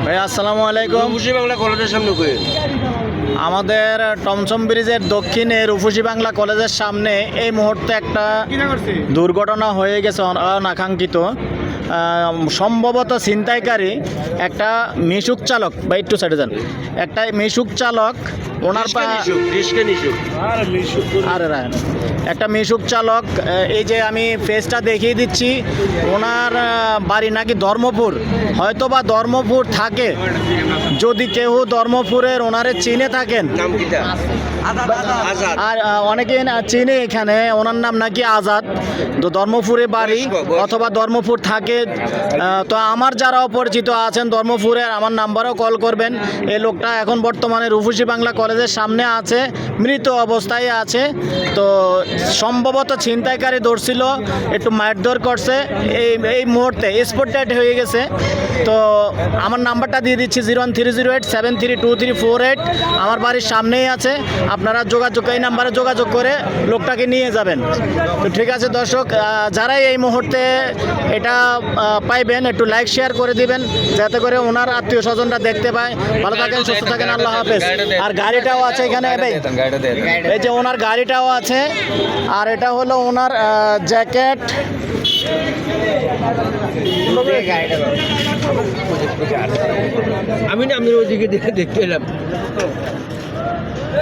ভাই আসসালামু আলাইকুম। রূপসী বাংলা কলেজের সামনে কই? আমাদের টমসম ব্রিজের দক্ষিণে রূপসী বাংলা কলেজের সামনে এই মুহূর্তে একটা দুর্ঘটনা হয়ে গেছে অনাকাঙ্ক্ষিত। সম্ভবত ছিনতাইকারী একটা মিশুক চালক বা একটু সাইডে যান, একটা মিশুক চালক ওনার আরে রায়ন একটা মিশুক চালক, এই যে আমি ফেসটা দেখিয়ে দিচ্ছি, ওনার বাড়ি নাকি ধর্মপুর, হয়তো বা ধর্মপুর থাকে। যদি কেউ ধর্মপুরের ওনারে চিনে থাকেন, আর অনেকে চিনে এখানে, ওনার নাম নাকি আজাদ, তো ধর্মপুরে বাড়ি অথবা ধর্মপুর থাকে। তো আমার যারা অপরিচিত আছেন ধর্মপুরের, আমার নাম্বারেও কল করবেন। এই লোকটা এখন বর্তমানে রূপসী বাংলা কলেজের সামনে আছে, মৃত অবস্থায় আছে। তো সম্ভবত ছিনতাইকারী ধরছিল, একটু মারধর করছে, এই মুহূর্তে স্পট ডেড হয়ে গেছে। তো আমার নাম্বারটা দিয়ে দিচ্ছি 01308732348। আমার বাড়ির সামনেই আছে, আপনারা এই নাম্বারে যোগাযোগ করে লোকটাকে নিয়ে যাবেন। তো ঠিক আছে দর্শক, যারাই এই মুহূর্তে এটা পাইবেন একটু লাইক শেয়ার করে দিবেন, যাতে করে ওনার আত্মীয় স্বজনরা দেখতে পায়। ভালো থাকেন, সুস্থ থাকেন, আল্লাহ হাফেজ। আর গাড়িটাও আছে এখানে, এই যে ওনার গাড়িটাও আছে, আর এটা হলো ওনার জ্যাকেট। আমি ওইদিকে দেখতে এলাম।